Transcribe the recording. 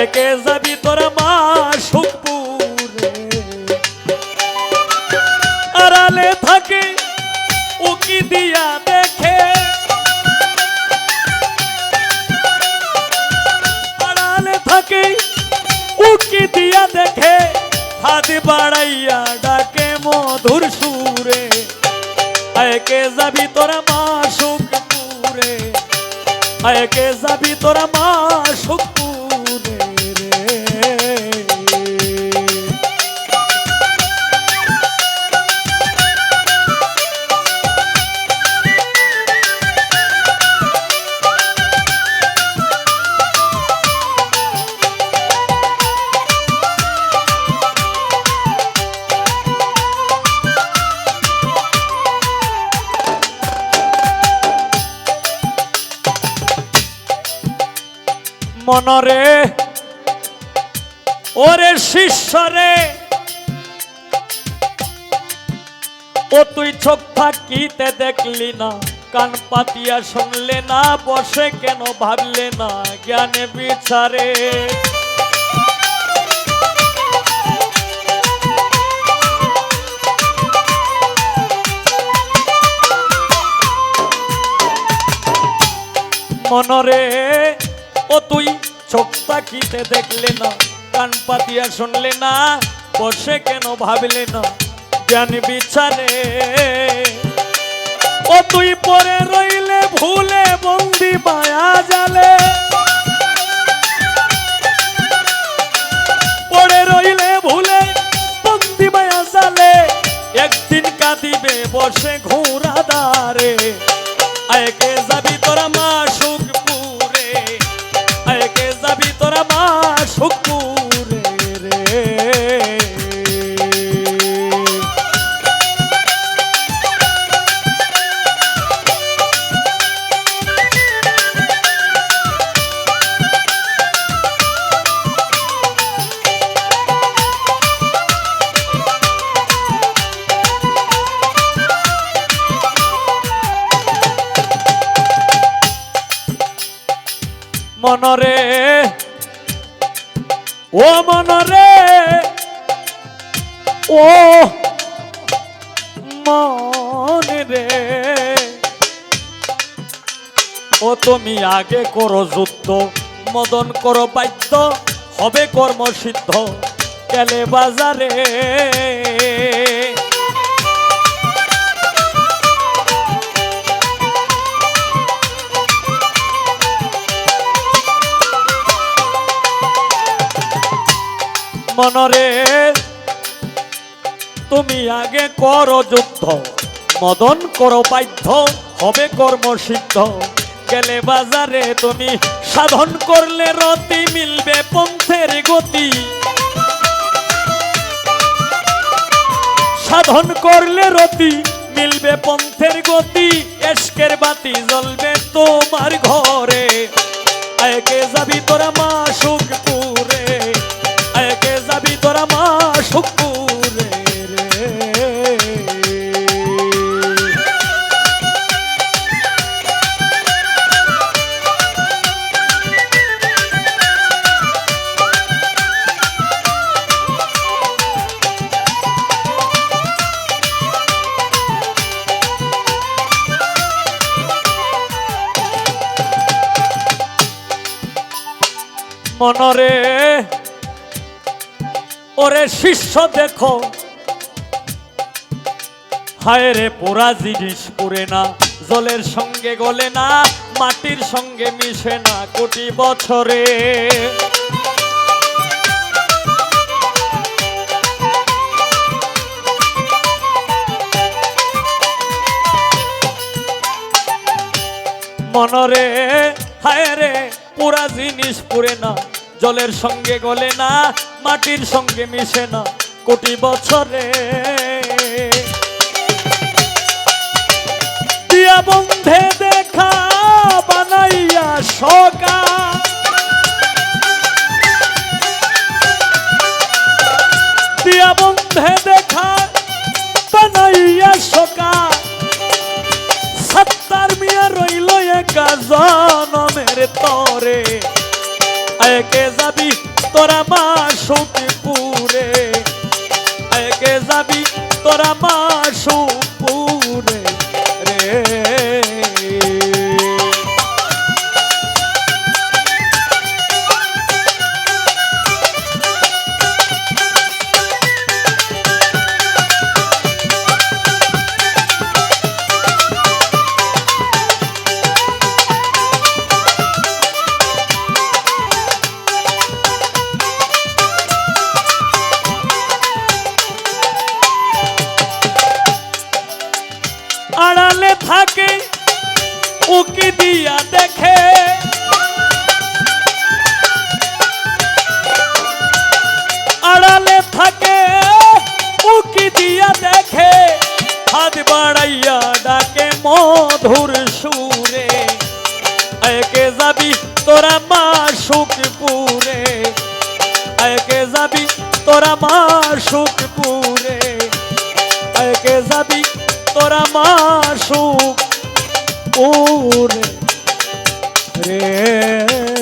একে যাবি তোরা মা সুখপুরে আড়ালে থাকে উকি দিয়া দেখে আড়ালে থাকে উকি দিয়া দেখে হাত বাড়াইয়া ডাকে মধুর সুরে একে যাবি তোরা মা সুখপুরে একে যাবি তোরা মা সুখপুরে রে মনরে ওরে শিষ্যরে ও তুই চোখ থাকিতে দেখলি না কান পাতিয়া শুনলে না বসে কেন ভাবলে না জ্ঞানে বিচারে মনরে ও তুই চোখ তাকিতে দেখলে না কান পাতিয়া শুনলে না বসে কেন ভাবলে না জ্ঞান বিচারে ও তুই পরে রইলে ভুলে বন্দি মায়া জালে পরে রইলে ভুলে বন্দি মায়া জালে একদিন কাঁদিবে বসে ঘোড়া দাঁড়ে একে যাবি তোরা মা সুখপুরে একে যাবি তোরা মা সুখপুরে রে মনরে ও মনরে ও মনরে ও তুমি আগে করো যুদ্ধ মদন করো বাধ্য হবে কর্মসিদ্ধ গেলে বাজারে মনরে তুমি আগে করো যুদ্ধ মদন করো বাধ্য হবে কর্মসিদ্ধ গেলে বাজারে তুমি সাধন করলে রতি মিলবে পন্থের গতি সাধন করলে রতি মিলবে পন্থের গতি এশকের বাতি জ্বলবে তোমার ঘরে একে যাবি তোরা মা সুখপুরে একে যাবি তোরা মা সুখপুরে রে মনরে ওরে শিষ্য দেখো হায় রে পোড়া জিনিস পুরে না জলের সঙ্গে গলে না মাটির সঙ্গে মিশে না কোটি বছরে মনরে হায় রে পোড়া জিনিস পুরে না জলের সঙ্গে গলে না মাটির সঙ্গে মিশে না কোটি বছরে দিয়া বন্ধে দেখা বানাইয়া সকা দিয়া বন্ধে দেখা বানাইয়া সকা সত্তার মিয়া রইল একা জনমের তরে একে যাবি তোরা মাসুকপুরে একে যাবি তোরা মাসুকপুরে রে আড়ালে থাকে উকি দিয়া দেখে আড়ালে থাকে উকি দিয়া দেখে হাত বাড়াইয়া ডাকে মধুর সুরে একে যাবি তোরা মাসুকপুরে একে যাবি তোরা মাসুকপুরে একে যাবি তোরা মাসুকপুরে রে